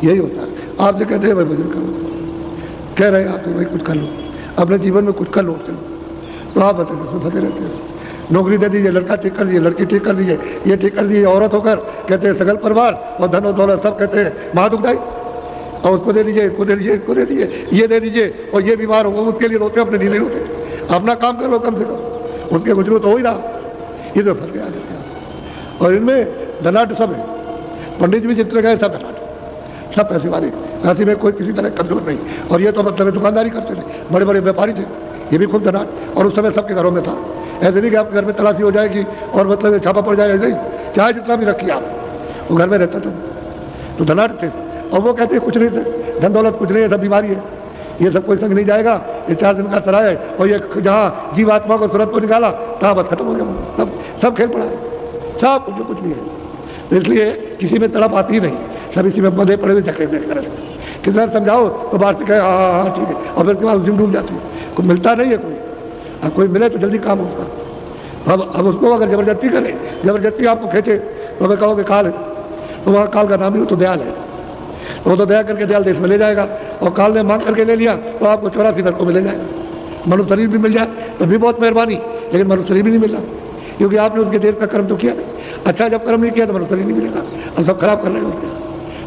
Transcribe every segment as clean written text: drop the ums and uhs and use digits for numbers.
यही होता है। आपसे कहते हैं भाई भजन करो, कह रहे हैं आपसे भाई कुछ कर लो, अपने जीवन में कुछ कर लो, तो आप फंसे रहते हैं। नौकरी दे दीजिए, लड़का ठीक कर दीजिए, लड़की ठीक कर दीजिए, ये ठीक कर दीजिए, औरत होकर कहते हैं सगल परिवार और धन और दौलत सब कहते हैं महादुखदाई, और उसको दे दीजिए, इसको दे दीजिए, इसको दे दीजिए, ये दे दीजिए, और ये बीमार हो उसके लिए रोते, अपने लिए रोते। अपना काम कर लो कम से कम, उसके गुजरो तो हो ही रहा। ये तो फंस गया। और इनमें धनाढ़ सब है, पंडित भी जितने गए सब धनाढ़, सब पैसे वाले, काशी में कोई किसी तरह कमजोर नहीं। और ये तो मतलब दुकानदारी करते थे, बड़े बड़े व्यापारी थे, ये भी खूब धनाढ़, और उस समय सबके घरों में था। ऐसे नहीं कि आपके घर में तलाशी हो जाएगी और मतलब छापा पड़ जाएगा, नहीं, चाहे जितना भी रखिए आप, वो घर में रहता था, तो धनाढ़ थे। और वो कहते कुछ नहीं थे, धन दौलत कुछ नहीं है, सब बीमारी है, ये सब कोई संग नहीं जाएगा, ये 4 दिन का सराय है, और ये जहाँ जीवात्मा को सूरत को निकाला तहाँ बस खत्म हो गया, सब खेल पड़ा है, सब कुछ नहीं है। तो इसलिए किसी में तड़प आती ही नहीं, सब इसी में बंधे पड़े हुए झगड़े में तरह से। कितना समझाओ तो बाहर से कहे हाँ ठीक है, और फिर उसके बाद उसी में डूब जाते हैं, कोई मिलता नहीं है कोई। अब कोई मिले तो जल्दी काम हो उसका। अब उसको अगर जबरदस्ती करे, जबरदस्ती आपको खींचे, तो अगर कहोगे काल है, तो वहाँ काल का नाम ही तो दयाल है, वो तो दया करके दयाल देश में ले जाएगा। और काल ने मांग करके ले लिया तो आपको 84 वर्ष को मिल जाएगा। मनुष्य शरीर भी मिल जाए तो भी बहुत मेहरबानी, लेकिन मनुष्य शरीर भी नहीं मिला, क्योंकि आपने उसके देर का कर्म तो किया नहीं। अच्छा जब कर्म नहीं किया तो मनुष्य शरीर नहीं मिलेगा। अब सब खराब कर रहे हो,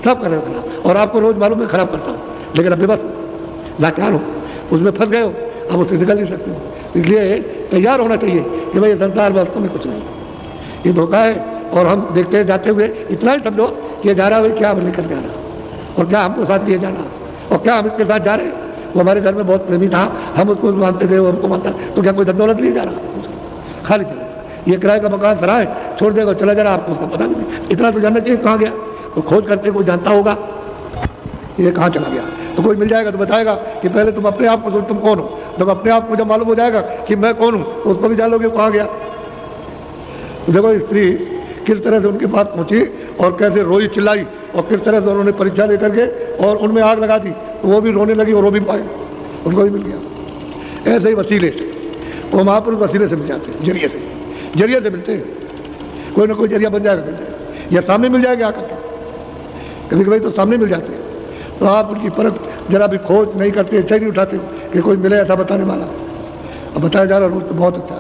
सब कर रहे हो खराब, और आपको रोज मालूम है खराब करता हूँ, लेकिन अभी बस लाचार हो, उसमें फंस गए हो, अब उससे निकल नहीं सकते हो। इसलिए तैयार होना चाहिए कि भाई संसार वास्तव में कुछ नहीं, ये धोखा है। और हम देखते हैं जाते हुए इतना ही समझो कि ये जा रहा है क्या हम लेकर जाना, और क्या हमको साथ लिए जाना, और क्या हम इसके साथ जा रहे हैं। वो हमारे घर में बहुत प्रेमी था, हम उसको मानते थे, वो हमको मानता, तो क्या कोई धन दौलत लिए जा रहा, खाली चला ये किराए का मकान सराय छोड़ देगा, चला जा रहा, आपको उसका पता नहीं। इतना तो जानना चाहिए कहाँ गया, तो खोज करते कोई जानता होगा ये कहाँ चला गया, तो कोई मिल जाएगा तो बताएगा कि पहले तुम अपने आप को तुम कौन हो। जब अपने आप को जब मालूम हो जाएगा कि मैं कौन हूँ, तो उसको भी जान लोगे कहाँ गया। तो देखो स्त्री किस तरह से उनके पास पहुंची और कैसे रोई चिल्लाई, और किस तरह से उन्होंने परीक्षा लेकर के और उनमें आग लगा दी, तो वो भी रोने लगी और वो भी पाए, उनको भी मिल गया। ऐसे ही वसीले वो महापुरुष वसीले से मिल जाते हैं, जरिए से मिलते हैं, कोई ना कोई जरिया बन जाएगा, मिल जाएगा, या सामने मिल जाएगा आकर के, कभी कभी तो सामने मिल जाते हैं। तो आप उनकी परख जरा भी खोज नहीं करते, अच्छा ही नहीं उठाते कि कोई मिले ऐसा बताने वाला। अब बताया जा रहा रोज तो बहुत अच्छा।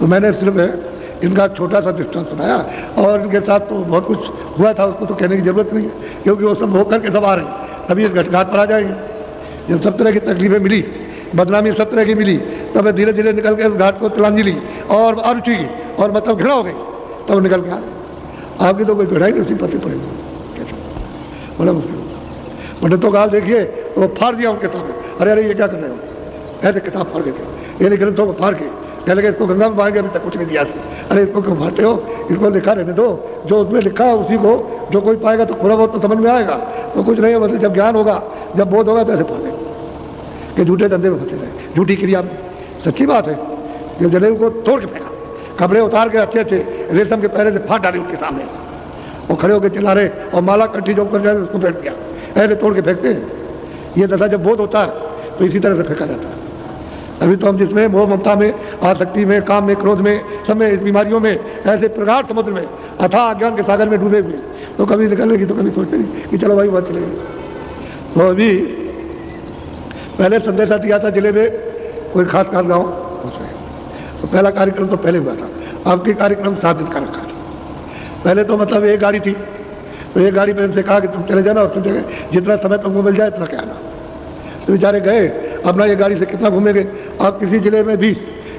तो मैंने सिर्फ इनका छोटा सा दृष्टांत सुनाया, और इनके साथ तो बहुत कुछ हुआ था, उसको तो कहने की जरूरत नहीं है, क्योंकि वो सब होकर के सब आ रहे हैं, तभी इस घाट पर आ जाएंगे। जब सब तरह की तकलीफें मिली, बदनामी सब तरह की मिली, तब धीरे धीरे निकल के इस घाट को तिलांजलि और अरुचि और मतलब घृणा हो गई, तब निकल के आ गए। आपकी तो कोई घृणा ही नहीं उसी पति पड़ेगी, कैसे बड़ा मुश्किल होता। पंडितों का हाल देखिए, वो फाड़ दिया उनके किताबें, अरे ये क्या कर रहे हो, ऐसे किताब फाड़ देते, ये ग्रंथों को फाड़ के कह लगे इसको गंगा में बहाएंगे, अभी तक कुछ नहीं दिया इसने। अरे इसको क्यों मारते हो, इसको लिखा रहने दो, जो उसमें लिखा है उसी को जो कोई पाएगा तो थोड़ा बहुत तो समझ में आएगा, तो कुछ नहीं है। मतलब जब ज्ञान होगा, जब बोध होगा तो ऐसे पढ़ कि झूठे धंधे में फंसे रहे, झूठी क्रिया में। सच्ची बात है कि जनेऊ को तोड़ के फेंका, कपड़े उतार के अच्छे अच्छे रेशम के पैरे से फाड़ डाले उसके सामने, वो खड़े होकर चिल्ला रहे, और माला कंठी जो कर जाए उसको फेंक दिया, ऐसे तोड़ के फेंकते हैं। ये दशा जब बोध होता है तो इसी तरह से फेंका जाता है। अभी तो हम जिसमें मोह ममता में, आसक्ति में, काम में, क्रोध में, सब में, इस बीमारियों में, ऐसे प्रगाढ़ समुद्र में, अथाह अज्ञान के सागर में डूबे हुए, तो कभी निकलेगी तो कभी सोचते नहीं कि चलो भाई बात चलेगी। तो अभी पहले संदेशा दिया था जिले में कोई खास गाँव, उसमें तो पहला कार्यक्रम तो पहले हुआ था, अब के कार्यक्रम 7 दिन का रखा था। पहले तो मतलब एक गाड़ी थी, तो एक गाड़ी पे इनसे कहा कि तुम चले जाना और तुम जगह जितना समय तुमको मिल जाए इतना क्या आना। तो बेचारे गए, अपना ये गाड़ी से कितना घूमेंगे। अब किसी जिले में 20,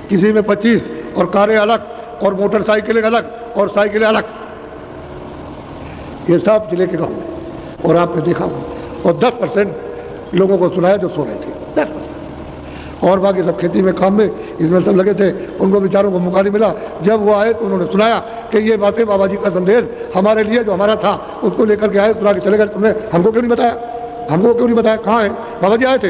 किसी में 25, और कारें अलग, और मोटरसाइकिलें अलग, और साइकिलें अलग, ये सब जिले के गाँव में। और आपने देखा होगा, और 10% लोगों को सुनाया जो सो रहे थे, 10%, और बाकी सब खेती में, काम में, इसमें सब लगे थे। उनको बेचारों को मौका नहीं मिला। जब वो आए तो उन्होंने सुनाया कि ये बातें बाबा जी का संदेश हमारे लिए जो हमारा था उसको लेकर के आए, सुना के चले गए। तुमने हमको क्यों नहीं बताया, हमको क्यों नहीं बताया, कहाँ है बाबा जी आए थे?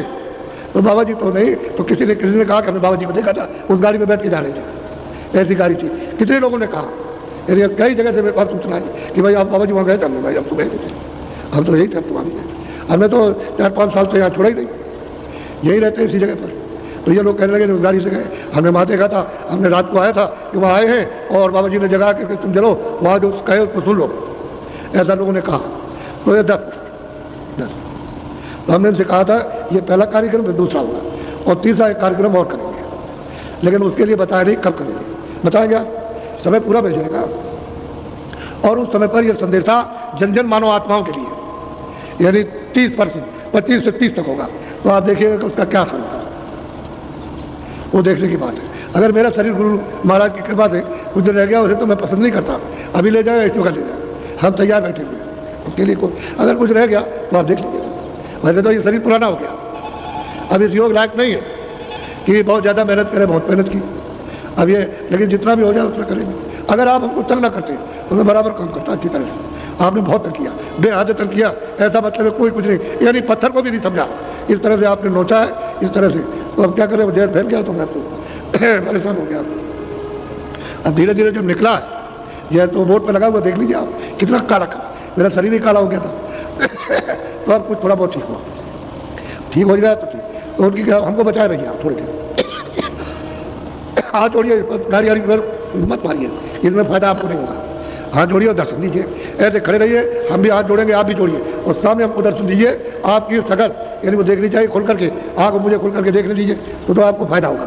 तो बाबा जी तो नहीं, तो किसी ने कहा कि हमने बाबा जी को देखा था, उस गाड़ी में बैठ के जा रहे थे, ऐसी गाड़ी थी। कितने लोगों ने कहा, कई जगह से मेरे पास सूचना है कि भाई आप बाबा जी वहाँ गए थे। हमने भाई हम तो गए थे, हम तो यही थे, तुम्हारी गए, हमने तो 4-5 साल से यहाँ छोड़ा ही नहीं, यही रहते हैं इसी जगह पर। तो ये लोग कहने लगे उस गाड़ी से गए, हमने वहाँ देखा था, हमने रात को आया था कि वहाँ आए हैं, और बाबा जी ने जगा करके तुम चलो वहाँ जो कहे उसको सुन लो, ऐसा लोगों ने कहा। तो ये 10। तो हमने इनसे कहा था ये पहला कार्यक्रम फिर दूसरा होगा और तीसरा एक कार्यक्रम और करेंगे, लेकिन उसके लिए बताया नहीं कब करेंगे, बताएंगे आप, समय पूरा मिल जाएगा। और उस समय पर यह संदेशा जन जन मानव आत्माओं के लिए, यानी 30%, 25 से 30 तक होगा। तो आप देखिएगा कि उसका क्या असर होता है, वो देखने की बात है। अगर मेरा शरीर गुरु महाराज की कृपा से कुछ दिन रह गया, उसे तो मैं पसंद नहीं करता, अभी ले जाए इस वक्त ले जाए, हम तैयार बैठे हुए उसके लिए। कोई अगर कुछ रह गया तो आप देख लीजिएगा। वैसे तो ये शरीर पुराना हो गया, अब इस योग लायक नहीं है कि बहुत ज़्यादा मेहनत करें, बहुत मेहनत की अब ये, लेकिन जितना भी हो जाए उतना करेंगे। अगर आप हमको तंग ना करते तो मैं बराबर काम करता अच्छी तरह से। आपने बहुत तंग किया, बेहद तंग किया, ऐसा मतलब है कोई कुछ नहीं, यानी पत्थर को भी नहीं समझा, इस तरह से आपने नोचा है, इस तरह से। तो अब क्या करें, जहर फैल गया तो मैं तो परेशान हो गया। अब धीरे धीरे जब निकला है यह, तो बोर्ड पर लगा हुआ देख लीजिए आप, कितना काला काला, मेरा शरीर ही काला हो गया था तो अब कुछ थोड़ा बहुत ठीक हुआ, ठीक हो गया तो ठीक। तो उनकी हमको बचाए रहिए आप थोड़ी देर, हाथ जोड़िए, गाड़ी वाड़ी पर मत मारिए, इसमें फायदा आपको नहीं होगा। हाथ जोड़िए और दर्शन दीजिए, ऐसे खड़े रहिए, हम भी हाथ जोड़ेंगे, आप भी जोड़िए और सामने हमको दर्शन दीजिए। आपकी शकल यानी वो देखनी चाहिए खुल करके, आँख मुझे खुल करके देखने दीजिए, तो आपको फायदा होगा।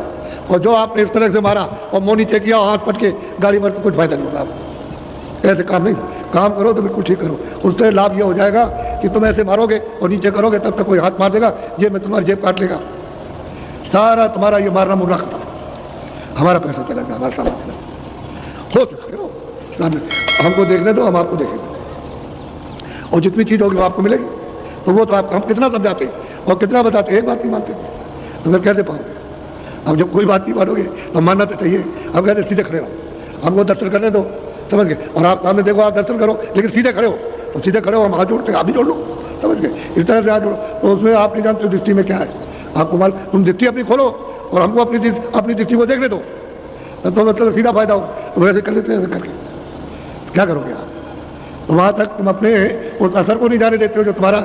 और जो आपने इस तरह से मारा और मुँह नीचे किया, हाथ पट के गाड़ी पर, तो कुछ फायदा नहीं होगा आपको। ऐसे काम नहीं, काम करो तो बिल्कुल ठीक करो। उससे लाभ ये हो जाएगा कि तुम ऐसे मारोगे और नीचे करोगे, तब तक कोई हाथ मार देगा, जेब में तुम्हारी जेब काट लेगा, सारा तुम्हारा ये मारना मुरना खत्म, हमारा पैसा चलेगा, हमारा सामान चलेगा। हो तो खड़े हो सामने, हमको देखने दो, हम आपको देखेंगे, और जितनी चीज़ होगी वो आपको मिलेगी। तो वो तो आप हम कितना समझाते हैं और कितना बताते हैं, एक बात नहीं मानते तो फिर कैसे पाओगे। अब जब कोई बात नहीं मानोगे तो मानना तो चाहिए। हम कहते सीधे खड़े रहो, हमको दर्शन करने दो, समझ गए। और आप सामने देखो, आप दर्शन करो, लेकिन सीधे खड़े हो, तो सीधे खड़े हो, हम हाथ जोड़ते हैं, आप भी जोड़ लो, समझ गए। इस तरह से हाथ जोड़ो, तो उसमें आप नहीं जानते दृष्टि में क्या है, आपको माल, तुम दृष्टि अपनी खोलो और हमको अपनी दृष्टि को देखने दो, तो मतलब सीधा फायदा हो। तो वैसे कर लेते हैं, ऐसे करके क्या करोगे आप। तो वहाँ तक तुम अपने उस असर को नहीं जाने देते हो जो तुम्हारा,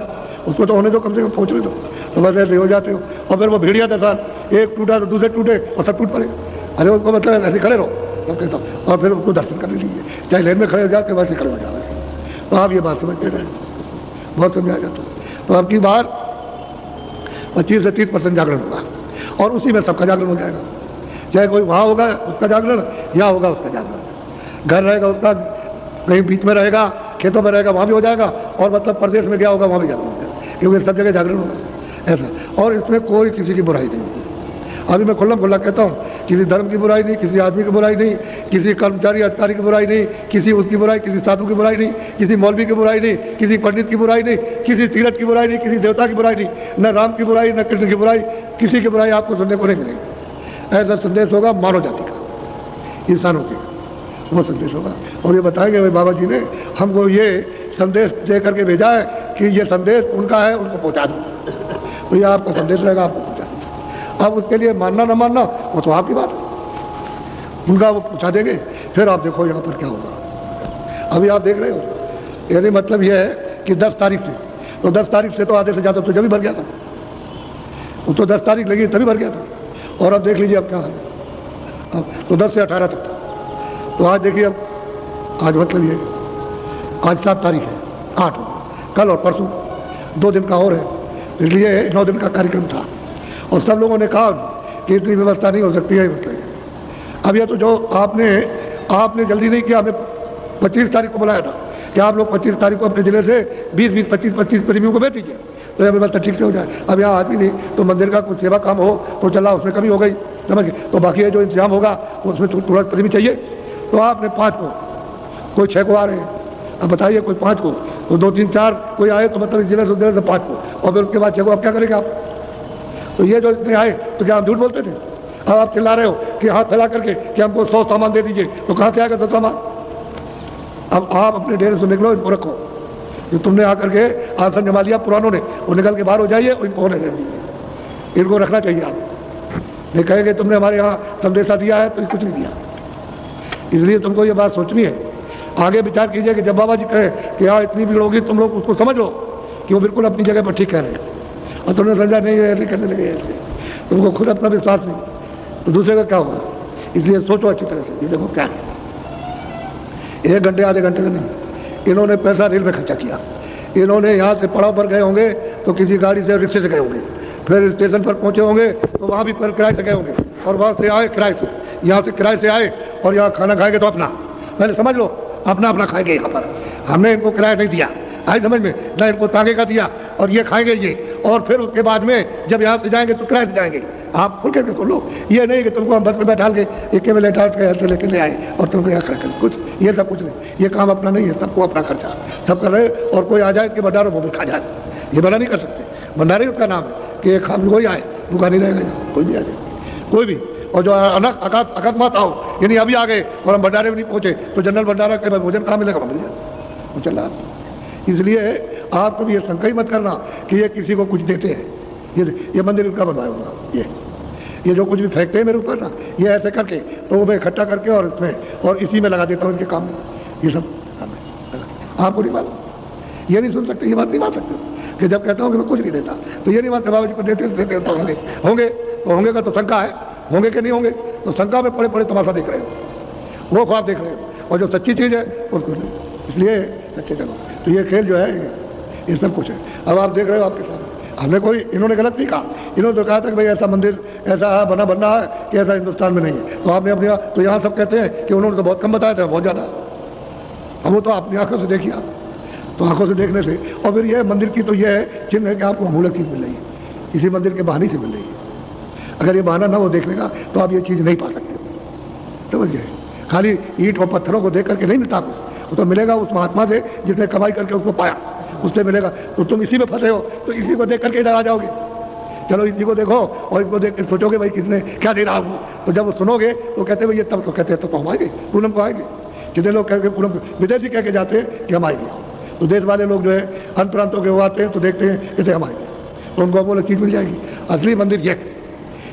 उसको तो होने दो, कम से कम पहुँचने दो, तो बस ऐसे हो जाते हो। और फिर वो भेड़िया था साल, एक टूटा तो दूसरे टूटे और सब टूट पड़े। अरे उसको मतलब ऐसे खड़े रहो, तब कहता हूँ, और फिर उसको दर्शन करने लीजिए, चाहे लेन में खड़े हो जाते वैसे खड़े हो जाते। तो आप ये बात समझते रहे, बहुत समझा जाता है। तो आपकी बार 25 से 30% जागरण होगा, और उसी में सबका जागरण हो जाएगा। चाहे कोई वहाँ होगा उसका जागरण, यहाँ होगा उसका जागरण, घर रहेगा उसका, कहीं बीच में रहेगा, खेतों में रहेगा, वहाँ भी हो जाएगा, और मतलब प्रदेश में गया होगा वहाँ भी जागरण हो जाएगा, क्योंकि सब जगह जागरण होगा ऐसा। और इसमें कोई किसी की बुराई नहीं होगी। अभी मैं खुल्लम खुल्ला कहता हूँ, किसी धर्म की बुराई नहीं, किसी आदमी की बुराई नहीं, किसी कर्मचारी अधिकारी की बुराई नहीं, किसी उसकी बुराई, किसी साधु की बुराई नहीं, किसी मौलवी की बुराई नहीं, किसी पंडित की बुराई नहीं, किसी तीर्थ की बुराई नहीं, किसी देवता की बुराई नहीं, न राम की बुराई, न कृष्ण की बुराई, किसी की बुराई आपको सुनने को नहीं मिलेगी। ऐसा संदेश होगा मानव जाति का, इंसानों के, वो संदेश होगा। और ये बताएंगे भाई बाबा जी ने हमको ये संदेश दे करके भेजा है कि ये संदेश उनका है, उनको पहुँचा दो, तो ये आपका संदेश रहेगा, आपको पहुँचा दो। अब उसके लिए मानना ना मानना वो तो आपकी बात है, उनका वो पहुँचा देंगे, फिर आप देखो यहाँ पर क्या होगा। अभी आप देख रहे हो, यानी मतलब ये है कि 10 तारीख से, तो 10 तारीख से तो आधे से ज़्यादा तो जब भी भर गया था, वो तो 10 तारीख लगी तभी भर गया था। और अब देख लीजिए अब क्या है, अब तो 10 से 18 तक था। तो आज देखिए, अब आज मतलब ये, आज 7 तारीख है, 8, कल और परसों 2 दिन का और है, इसलिए 9 दिन का कार्यक्रम था। और सब लोगों ने कहा कि इतनी व्यवस्था नहीं हो सकती है, मतलब अब यह तो जो आपने जल्दी नहीं किया, हमें 25 तारीख को बुलाया था कि आप लोग 25 तारीख को अपने ज़िले से 20-20, 25-25 प्रेमियों को भेज दीजिए, तो यह व्यवस्था ठीक से हो जाए। अब यहाँ आदमी नहीं, तो मंदिर का कुछ सेवा काम हो तो चला, उसमें कमी हो गई, समझ गए। तो बाकी है जो इंतजाम होगा उसमें थोड़ा प्रेमी चाहिए। तो आपने 5 को, कोई 6 को आ रहे हैं, अब बताइए कोई 5 को, तो 2, 3, 4 कोई आए, तो मतलब इस जिले से 5 को, और फिर उसके बाद 6 को अब क्या करेंगे आप। तो ये जो इतने आए तो क्या हम झूठ बोलते थे। अब आप चिल्ला रहे हो कि हाथ फैला करके कि हमको 100 सामान दे दीजिए, तो कहाँ से आएगा 100 सामान। अब आप अपने डेरे से निकलो, इनको रखो, जो तुमने आकर के आसन जमा लिया पुरानों ने, वो निकल के बाहर हो जाइए, इनको होने दीजिए, इनको रखना चाहिए। आप नहीं कहेंगे तुमने हमारे यहाँ संदेशा दिया है, तो कुछ नहीं दिया। इसलिए तुमको ये बात सोचनी है, आगे विचार कीजिए कि जब बाबा जी कहे कि हाँ इतनी भीड़ होगी, तुम लोग उसको समझ लो कि वो बिल्कुल अपनी जगह पर ठीक कह रहे हैं, और तुमने समझा नहीं ऐसे करने लगे, तुमको खुद अपना विश्वास नहीं, तो दूसरे का क्या होगा। इसलिए सोचो अच्छी तरह से। ये देखो क्या है, 1 घंटे आधे घंटे में नहीं, इन्होंने पैसा रेल में खर्चा किया, इन्होंने यहाँ से पड़ाव पर गए होंगे तो किसी गाड़ी से रिक्शे से गए होंगे, फिर स्टेशन पर पहुँचे होंगे तो वहाँ भी पर किराए से गए होंगे, और वहाँ से आए किराए से, यहाँ से किराए से आए और यहाँ खाना खाएंगे तो अपना, पहले समझ लो अपना अपना खाएंगे। यहाँ पर हमने इनको किराया नहीं दिया, आई समझ में, ना इनको तांगे का दिया, और ये खाएंगे ये, और फिर उसके बाद में जब यहाँ से जाएंगे तो किराए से जाएंगे। आप खुल के सुन लो, ये नहीं कि तुमको हम बस में बैठा के एक में लेटा उठ के ऐसे लेके ले आए और तुमको यहाँ खड़ा कर, कुछ ये सब कुछ नहीं, ये काम अपना नहीं है, सबको अपना खर्चा सब कर रहे, और कोई आ जाए कि भंडारो वो भी खा जाए, ये बना नहीं कर सकते। भंडारे उसका नाम है कि एक हम कोई आए भूखा नहीं रहेगा, कोई भी आ जाए, कोई भी। और जो अकस्मात आओ, यानी अभी आ गए और हम भंडारे में नहीं पहुंचे तो जनरल भंडारा के भोजन कहाँ मिलेगा, मिल जाए वो चल रहा। इसलिए आप कभी ये शंका ही मत करना कि ये किसी को कुछ देते हैं। ये मंदिर इनका बनवाया होगा, ये जो कुछ भी फेंकते हैं मेरे ऊपर ना, ये ऐसे करके तो वो मैं इकट्ठा करके और इसमें और इसी में लगा देता हूँ इनके काम में, ये सब काम है। आपको नहीं मालूम, ये नहीं सुन सकते, ये बात नहीं मान सकते कि जब कहता हूँ कि मैं कुछ नहीं देता तो ये नहीं मानते बाबा जी को देते तो होंगे होंगे तो होंगे का तो शंका है, होंगे कि नहीं होंगे, तो शंका में पड़े पड़े तमाशा देख रहे हो, वो ख्वाब देख रहे हो, और जो सच्ची चीज़ है उसको नहीं, इसलिए सच्चे चलो। तो ये खेल जो है ये सब कुछ है। अब आप देख रहे हो आपके सामने, हमने कोई, इन्होंने गलत नहीं कहा, इन्होंने तो कहा था कि भाई ऐसा मंदिर ऐसा बनना है कि ऐसा हिंदुस्तान में नहीं है, तो आपने अपनी, तो यहाँ सब कहते हैं कि उन्होंने तो बहुत कम बताया था, बहुत ज़्यादा। अब वो तो अपनी आंखों से देखिए आप, तो आंखों से देखने से, और फिर यह मंदिर की तो यह है चिन्ह है कि आपको अमूलक चीज़ मिल रही है, इसी मंदिर के बहाने से मिल रही है। अगर ये बहाना ना हो देखने का तो आप ये चीज़ नहीं पा सकते, समझ गए। खाली ईंट और पत्थरों को देख करके नहीं मिलता, वो तो मिलेगा उस महात्मा से जिसने कमाई करके उसको पाया, उससे मिलेगा। तो तुम इसी में फंसे हो तो इसी को देख करके इधर आ जाओगे, चलो इसी को देखो और इसको देख के सोचोगे भाई किसने क्या दे रहा हूँ, तो जब वो सुनोगे तो कहते भाई ये तब तो कहते हैं तो हम आएंगे, पूनम को आएंगे। कितने लोग कहते पूनम, विदेशी कह के जाते हैं कि हम आएंगे, तो देश वाले लोग जो है अन्य प्रांतों के वो आते हैं तो देखते हैं कहते हम आएंगे, तो उनको वो चीज़ मिल जाएगी। असली मंदिर ये,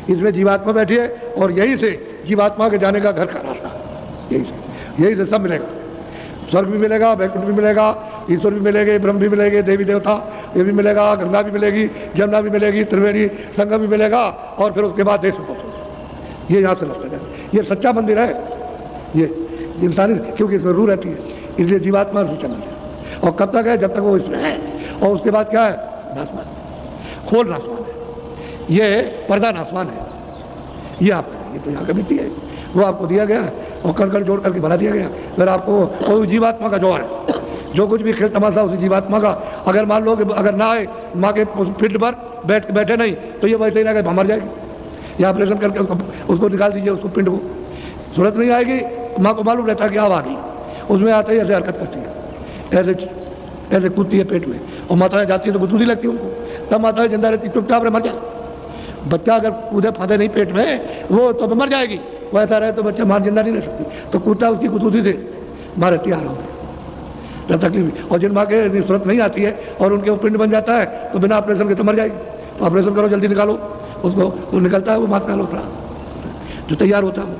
इसमें जीवात्मा बैठी है और यहीं से जीवात्मा के जाने का घर का रास्ता, यही से सब मिलेगा, स्वर्ग भी मिलेगा, वैकुंठ भी मिलेगा, ईश्वर भी मिलेंगे, ब्रह्म भी मिलेंगे, देवी देवता ये भी मिलेगा, गंगा भी मिलेगी, जमुना भी मिलेगी, त्रिवेणी संगम भी मिलेगा, और फिर उसके बाद देश में पहुँचो। ये यहाँ से लगता है, ये सच्चा मंदिर है, ये इंसानी, क्योंकि इसमें रूह रहती है, इसलिए जीवात्मा सच्चा मंदिर। और कब तक है, जब तक वो इसमें है, और उसके बाद क्या है, नासमान, खोल नासमान है, ये पर्दा नासमान है, ये आपका, ये तो यहाँ का मिट्टी है, वो आपको दिया गया है और कण जोड़ करके बना दिया गया। फिर आपको कोई जीवात्मा का जोड़ है, जो कुछ भी खेल तमाशा उसी जीवात्मा का। अगर मान लो कि अगर ना आए माँ के पिंड पर बैठे नहीं तो ये वैसे ही रहेगा, मर जाएगी, या ऑपरेशन करके उसको निकाल दीजिए, उसको पिंड को सूरत नहीं आएगी, माँ को मालूम रहता है कि अब आ गई, उसमें आते ही ऐसे हरकत करती है, ऐसे कूदती है पेट में, और माताएं जाती है तो गुदगुदी लगती है उनको, तब माताएं जिंदा रहती, चुपचाप रहे, मर जाए। बच्चा अगर कूदे फांदे नहीं पेट में वो तो मर जाएगी, वो ऐसा रहे तो बच्चा मार जिंदा नहीं रह सकती, तो कूदता उसकी गुदगुदी से मार रहती है आराम से, जब तकलीफ। और जिन माँ के सूरत नहीं आती है और उनके वो पिंड बन जाता है तो बिना ऑपरेशन के तो मर जाएगी, तो ऑपरेशन करो, जल्दी निकालो उसको, वो निकलता है, वो मात निकालो थोड़ा जो तैयार होता है वो,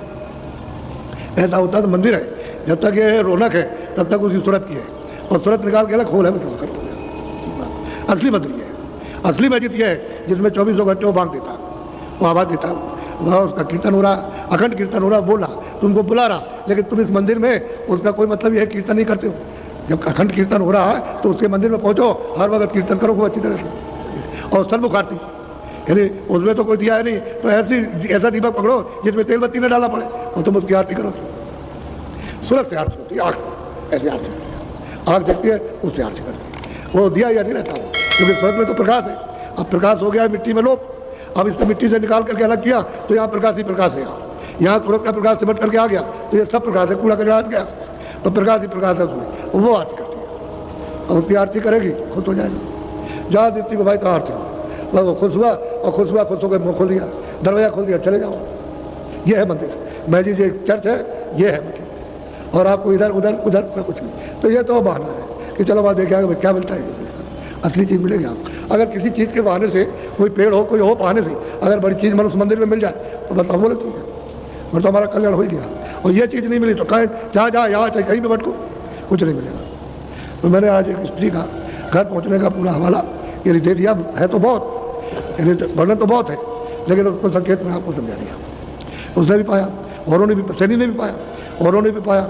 ऐसा होता है। तो मंदिर है, जब तक ये रौनक है तब तक उसकी सूरत की है, और सूरत निकाल के अलग खोल है, मतलब असली मंदिर ये है। असली मस्जिद ये है जिसमें 24 घंटे वो बांग देता, वो आवाज़ देता, वहाँ उसका कीर्तन हो रहा, अखंड कीर्तन हो रहा, बोल रहा, तुमको बुला रहा, लेकिन तुम इस मंदिर में उसका कोई मतलब ये है कीर्तन नहीं करते हो। जब अखंड कीर्तन हो रहा है तो उसके मंदिर में पहुँचो, हर वक्त कीर्तन करो खूब अच्छी तरह से, और सन्मुख आरती, यानी उसमें तो कोई दिया है नहीं, तो ऐसा दीपक पकड़ो जिसमें तेल बत्ती न डाला पड़े और तुम उसकी आरती करो। सूरज से आरती होती है, आँख ऐसी आरती, आँख देखती है उससे आरती करती है, वो दिया या नहीं रहता हो, क्योंकि सूरज में तो प्रकाश है। अब प्रकाश हो गया है मिट्टी में लोप, अब इससे मिट्टी से निकाल करके अलग किया तो यहाँ प्रकाश ही प्रकाश है, यहाँ सूरज का प्रकाश सिमट करके आ गया तो ये सब प्रकाश है, कूड़ा कचरा हट गया तो प्रकाश ही प्रकाश है उसमें, वो आरती करती है, और उसकी आरती करेगी खुश हो जाएगी। जहाँ दीप्ति को भाई कहाँ आरती हो, बस वो खुश हुआ, और खुश हुआ, खुश होकर मुँह खोल दिया, दरवाजा खोल दिया, चले जाओ। ये है मंदिर, मैजिक जो चर्च है ये है मंदिर, और आपको इधर उधर उधर कुछ नहीं। तो ये तो बहाना है कि चलो वहाँ देखे क्या मिलता है, असली चीज़ मिलेगी आपको। अगर किसी चीज़ के बहाने से, कोई पेड़ हो, कोई हो, बहाने से अगर बड़ी चीज़ मनुष्य मंदिर में मिल जाए तो बताओ बोले ठीक है, मतलब हमारा कल्याण हो गया। और ये चीज़ नहीं मिली तो कहें जहाँ यहाँ चाहे कहीं भी भटको, कुछ नहीं मिलेगा। तो मैंने आज एक स्त्री का घर पहुँचने का पूरा हवाला ये दे दिया, है तो बहुत, यानी वर्णन तो बहुत है, लेकिन उसको संकेत में आपको समझा दिया। उसने भी पाया, औरों ने भी, सैनी ने भी पाया, औरों ने भी पाया,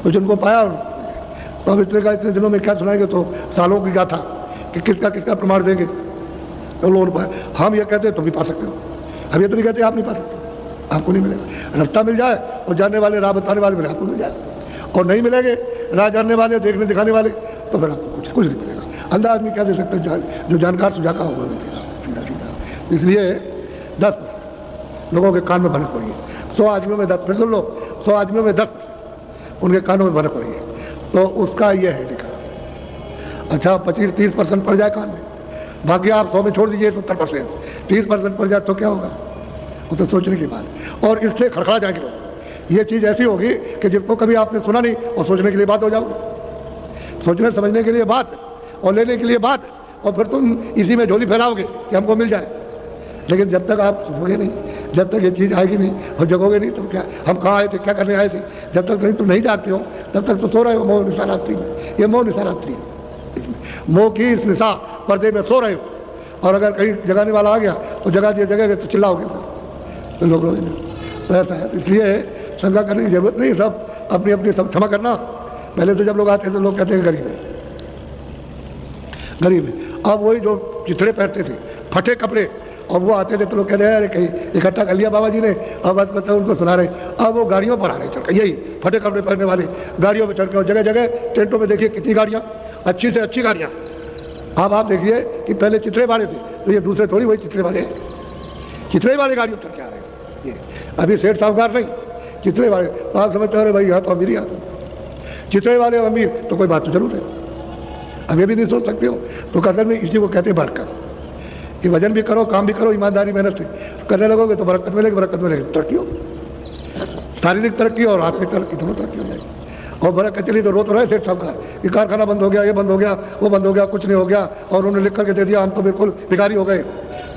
तो जिनको पाया तो अब इतने दिनों में क्या सुनाएंगे, तो सालों की गाथा कि किसका किसका प्रमाण देंगे। तो लोग हम ये कहते हैं तुम भी पा सकते हो, हम ये तो नहीं कहते आप नहीं पा सकते, आपको नहीं मिलेगा। रास्ता मिल जाए और जानने वाले राह बताने वाले मिले आपको मिल जाए, और नहीं मिलेंगे राह जानने वाले देखने दिखाने वाले तो फिर आपको कुछ नहीं मिलेगा। अंधा आदमी क्या दे सकते हैं, जो जानकार सुझाका होगा वो देगा सीधा सीधा। इसलिए 10 लोगों के कान में भनक पड़ी है, 100 आदमियों में 10, फिर सुन लो 100 आदमियों में 10 उनके कानों में भनक पड़ी है, तो उसका ये है लिखा। अच्छा 25-30% पड़ जाए कान में, बाकी आप 100 में छोड़ दीजिए 70%, 30% पड़ जाए तो क्या होगा, वो तो सोचने की बात। और इससे खड़खड़ा जाएंगे लोग, ये चीज़ ऐसी होगी कि जिसको कभी आपने सुना नहीं और सोचने के लिए बात हो जाओगे, सोचने समझने के लिए बात और लेने के लिए बात, और फिर तुम इसी में झोली फैलाओगे कि हमको मिल जाए। लेकिन जब तक आप सोचोगे नहीं, जब तक ये चीज़ आएगी नहीं और जगोगे नहीं, तो क्या हम कहाँ आए थे, क्या करने आए थे, जब तक तुम नहीं जागते हो तब तक तो सो रहे हो मोह निशारात्रि में। ये मोह निशारात्रि है, मोह की इस निशा पर्दे में सो रहे हो, और अगर कहीं जगाने वाला आ गया तो जगा दिया, जगह तो चिल्लाओगे तो लोग रोगे नहीं। तो ऐसा है, इसलिए शंका करने की जरूरत नहीं, सब अपनी अपनी सब क्षमा करना। पहले तो जब लोग आते थे लोग कहते हैं गरीब है, गरीब है। अब वही जो चिथड़े पहनते थे, फटे कपड़े, और वो आते थे तो लोग कहते हैं अरे कहीं इकट्ठा कर लिया बाबा जी ने, अब बात करते उनको सुना रहे। अब वो गाड़ियों पर आ रहे चढ़, यही फटे कपड़े पहनने वाले गाड़ियों पर चढ़ के, और जगह जगह टेंटों में देखिए कितनी गाड़ियाँ, अच्छी से अच्छी गाड़ियाँ। अब आप देखिए कि पहले चिथड़े वाले थे, तो ये दूसरे थोड़ी वही चिथड़े वाले, चिथड़े वाले गाड़ियों चढ़ के आ रहे हैं ये, अभी सेठ साहूकार नहीं, चिथड़े वाले। तो आप समझते हो भाई यहाँ तो अमीर, यहाँ तो चिथड़े वाले अमीर, तो कोई बात तो जरूर है, अब ये भी नहीं सोच सकते हो। तो कदर में इसी को कहते हैं बरकत, कि वजन भी करो, काम भी करो, ईमानदारी मेहनत से करने लगोगे तो बरकत मिलेगी, बरकत मिलेगी तरक्की हो, शारीरिक तरक्की और आत्मिक तरक्की, दोनों तरक्की हो जाएगी। और बरकत चली तो रो तो रहे सेठ साहूकार कि कारखाना बंद हो गया, ये बंद हो गया, वो बंद हो गया, कुछ नहीं हो गया, और उन्होंने लिख करके दे दिया, हम तो बिल्कुल भिखारी हो गए।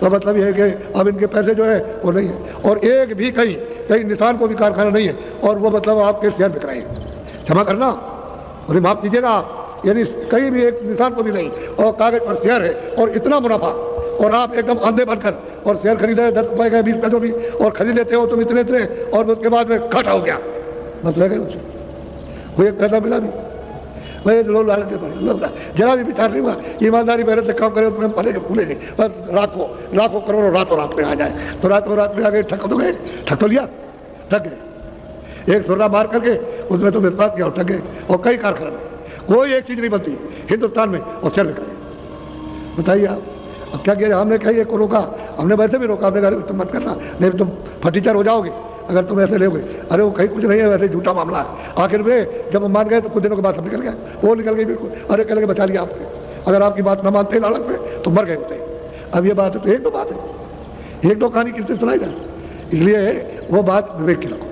तो मतलब ये है कि अब इनके पैसे जो है वो नहीं है, और एक भी कहीं निशान को भी कारखाना नहीं है, और वो मतलब आपके शेयर बिक रहे हैं, क्षमा करना और माफ कीजिएगा, यानी कहीं भी एक निशान को भी नहीं, और कागज पर शेयर है और इतना मुनाफा, और आप एकदम अंधे बनकर और शेयर खरीदे 10 रुपए का 20 का जो भी, और खरीद लेते हो तुम इतने इतने, और उसके बाद में घाटा हो गया, बस रह गए उसमें कोई एक पैसा मिला नहीं। वही लोग लालच में पड़े, लोग जरा भी विचार नहीं हुआ, ईमानदारी मेहनत से काम करे तो पहले भूले नहीं, बस लाखों करोड़ों रातों रात में आ जाए, तो रातों रात में आ गए, ठग तो गए, ठग तो लिया, ठग गए, एक सुरना मार करके उसमें तो विश्वास किया और ठग गए। और कई कारखाने में कोई एक चीज़ नहीं बनती हिंदुस्तान में, और शेयर बिक रहे। बताइए आप, अब क्या किया, हमने कहीं को रोका, हमने वैसे भी रोका, हमने कहा तुम मत करना, नहीं तुम फटीचर हो जाओगे अगर तुम ऐसे लोगे। अरे वो कहीं कुछ नहीं है, वैसे झूठा मामला है। आखिर में जब हम मान गए तो कुछ दिनों के बाद सब निकल गया, वो निकल गई बिल्कुल। अरे कह लगे बचा लिया आपने, अगर आपकी बात ना मानते लालच में तो मर गए होते। अब ये बात है तो एक दो बात है, एक दो कहानी किससे सुनाई जाए, इसलिए वो बात विवेक की रखो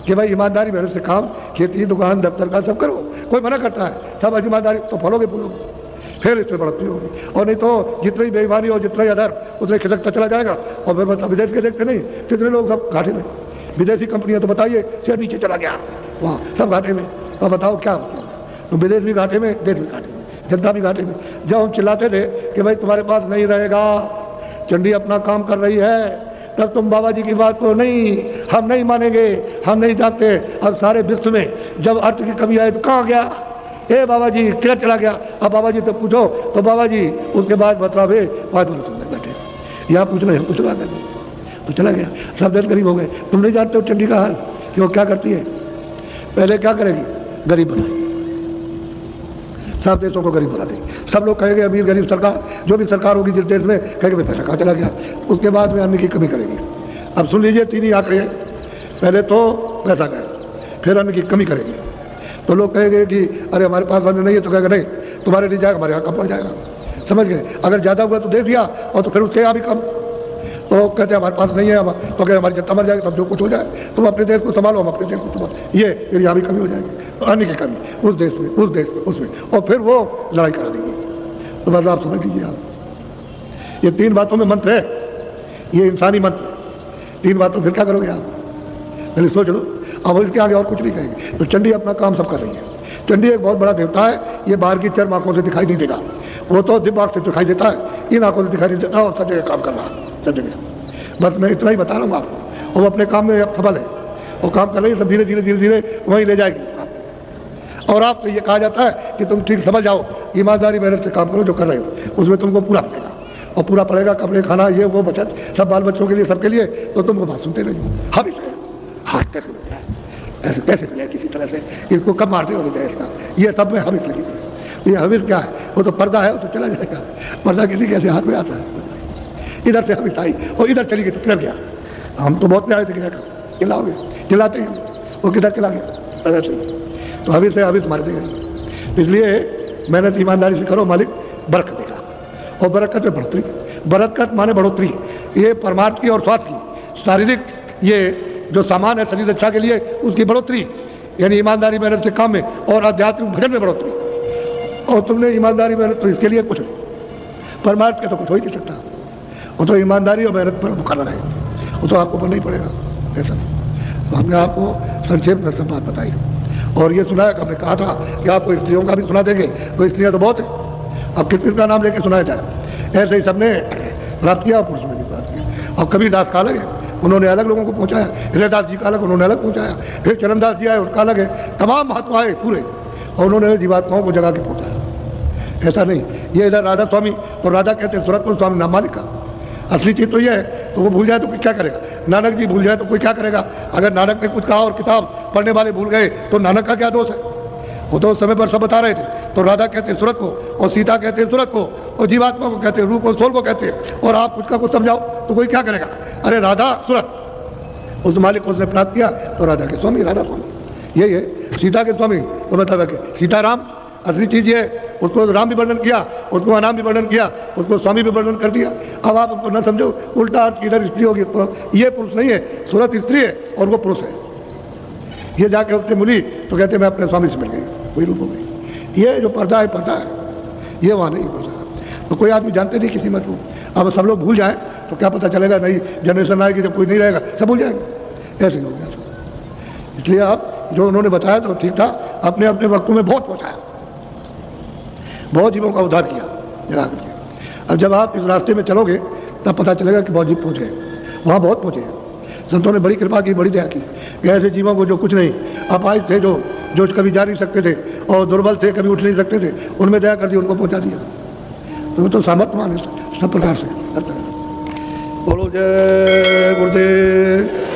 कि भाई ईमानदारी मेहनत से काम, खेती दुकान दफ्तर का सब करो। कोई मना करता है सब ऐसी ईमानदारी, तो फलोगे फूलोगे, फिर इसमें बढ़ती होगी, और नहीं तो जितनी बेईमानी और जितना अदर उतने खिसकता चला जाएगा। और फिर मतलब विदेश के देखते नहीं कितने लोग सब घाटे में, विदेशी कंपनियां तो बताइए शेयर नीचे चला गया, वहाँ सब घाटे में। और बताओ क्या होता है, तो विदेश भी घाटे में, देश भी घाटे में, जनता भी घाटे में। जब हम चिल्लाते थे कि भाई तुम्हारे पास नहीं रहेगा, चंडी अपना काम कर रही है, तब तुम बाबा जी की बात को नहीं, हम नहीं मानेंगे, हम नहीं जानते। अब सारे विश्व में जब अर्थ की कमी आए तो कहाँ गया, ए बाबा जी किधर चला गया। अब बाबा जी तो पूछो तो बाबा जी उसके बाद मतलब है 5 मिनट बैठे, यहाँ पूछना है कुछ बात नहीं, तो चला गया, सब देश गरीब हो गए। तुम नहीं जानते हो चंडी का हाल कि वो क्या करती है, पहले क्या करेगी, गरीब बनाएगी, सब देशों को गरीब बना देगी। सब लोग कहेंगे अमीर गरीब सरकार, जो भी सरकार होगी जिस देश में, कहेंगे पैसा कहाँ चला गया। उसके बाद में अन्न की कमी करेगी। अब सुन लीजिए 3 ही आंकड़े हैं, पहले तो पैसा गया, फिर अन्न की कमी करेगी। तो लोग कहेंगे कि अरे हमारे पास अन्न नहीं है, तो कहेगा नहीं तुम्हारे नहीं जाएगा, हमारे यहाँ कम पड़ जाएगा। समझ गए, अगर ज़्यादा हुआ तो दे दिया, और तो फिर उसके यहाँ भी कम। तो कहते हैं हमारे पास नहीं है, तो कहते हमारी जनता मर जाएगी, तब जो कुछ हो जाए, तुम अपने देश को संभालो, हम अपने देश को संभालो, ये फिर यहाँ भी कमी हो जाएगी, तो अन्न की कमी उस देश में, उस देश में, उसमें, और फिर वो लड़ाई करा देगी। तो बस आप समझ लीजिए, आप ये 3 बातों में मंत्र है, ये इंसानी मंत्र, 3 बातों फिर क्या करोगे आप, पहले सोच लो। अब इसके आगे और कुछ नहीं कहेंगे। तो चंडी अपना काम सब कर रही है। चंडी एक बहुत बड़ा देवता है, ये बाहर की चर्म आंखों से दिखाई नहीं देगा, वो तो दिव्य आंख से दिखाई देता है, इन आंखों से दिखाई नहीं देता, और सब जगह काम कर रहा है, सब जगह। बस मैं इतना ही बता रहा हूँ आपको, वो अपने काम में अब सफल है, वो काम कर रही है, सब धीरे धीरे धीरे धीरे वहीं ले जाएगी। और आपसे ये कहा जाता है कि तुम ठीक समझ जाओ, ईमानदारी मेहनत से काम करो जो कर रहे हो उसमें तुमको पूरा मिलेगा, और पूरा पड़ेगा, कपड़े खाना ये वो बचत सब बाल बच्चों के लिए सबके लिए, तो तुमको बात सुनते रहिए। हम इसके हाथ कैसे मिलता है, ऐसे कैसे मिले किसी तरह से, इसको कब मारते हो जाए इसका, ये सब में हविस लगी थी। ये हविस क्या है, वो तो पर्दा है, वो तो चला जाएगा, पर्दा किसी कैसे हाथ में आता है, इधर से हविस आई और इधर चली गई तो किधर गया। हम तो बहुत आए थे कि खिलाओगे, खिलाते ही वो किधर चला गया ऐसे ही। तो हविस है, हविस मार देगा। इसलिए मेहनत ईमानदारी से करो, मालिक बरकत देगा, और बरकत में बढ़ोतरी, बरकत माने बढ़ोतरी, ये परमार्थ की और स्वास्थ्य की, शारीरिक ये जो सामान है शरीर रक्षा के लिए उसकी बढ़ोतरी, यानी ईमानदारी मेहनत से काम में, और आध्यात्मिक भजन में बढ़ोतरी। और तुमने ईमानदारी मेहनत तो इसके लिए कुछ नहीं, परमार्थ के तो कुछ हो ही नहीं सकता, वो तो ईमानदारी और मेहनत पर मुकर्रर है, वो तो आपको बनना ही पड़ेगा ऐसा नहीं। तो हमने आपको संक्षेप में सब बात बताई, और ये सुनाया कि हमने कहा था कि आपको स्त्रियों का भी सुना देंगे, तो स्त्रियाँ तो बहुत है, अब किस किस का नाम लेके सुनाया जाए। ऐसे ही सबने प्राप्त किया, पुरुषों ने भी प्राप्त किया। अब कबीर दास का अलग है, उन्होंने अलग लोगों को पहुंचाया, हृदयदास जी का अलग, उन्होंने अलग पहुंचाया, फिर चरणदास जी आए, उनका अलग है, तमाम महात्मा आए पूरे, और उन्होंने जीवात्माओं को जगा के पहुंचाया। ऐसा नहीं ये इधर राधा स्वामी, और राधा कहते हैं सूरतकुल स्वामी नाम मालिक का, असली चीज तो ये है, तो वो भूल जाए तो क्या करेगा, नानक जी भूल जाए तो कोई क्या करेगा। अगर नानक ने कुछ कहा और किताब पढ़ने वाले भूल गए तो नानक का क्या दोष है, वो तो उस समय पर सब बता रहे थे। तो राधा कहते हैं सूरत को, और सीता कहते हैं सूरत को, और जीवात्मा को कहते हैं रूप और सोल को कहते हैं, और आप कुछ का कुछ समझाओ तो कोई क्या करेगा। अरे राधा सूरत, उस मालिक को उसने प्राप्त किया तो राधा के स्वामी, राधा स्वामी यही है। सीता के स्वामी तो मतलब है सीताराम, असली चीज ये, उसको राम भी वर्णन किया, उसको अनाम भी वर्णन किया, उसको स्वामी भी वर्णन कर दिया। अब आप उसको न समझो, उल्टा अर्थ इधर स्त्री होगी, तो ये पुरुष नहीं है, सूरत स्त्री है और वो पुरुष है। ये जाके उससे मिली तो कहते मैं अपने स्वामी से मिल गई, वही रूप हो गई। ये जो पर्दा है, पर्दा है, ये वहाँ नहीं पर्दा। तो कोई आदमी जानते नहीं किसी मत को, अब सब लोग भूल जाए तो क्या पता चलेगा, नई जनरेशन आएगी जब कोई नहीं रहेगा सब भूल जाएंगे, ऐसे हो गया। इसलिए आप जो उन्होंने बताया तो ठीक था, अपने अपने वक्तों में बहुत पहुँचाया, बहुत जीवों का उद्धार किया जगा करके। अब जब आप इस रास्ते में चलोगे तब पता चलेगा कि बहुत जीव पहुँच गए, वहाँ बहुत पहुँचे हैं। संतों ने बड़ी कृपा की, बड़ी दया की, ऐसे जीवों को जो कुछ नहीं अपाहिज थे, जो कभी जा नहीं सकते थे और दुर्बल थे, कभी उठ नहीं सकते थे, उनमें दया कर दी, उनको पहुँचा दिया। तो वो तो सामर्थ्यवान है सब प्रकार से, हर तरह। बोलो जय गुरुदेव।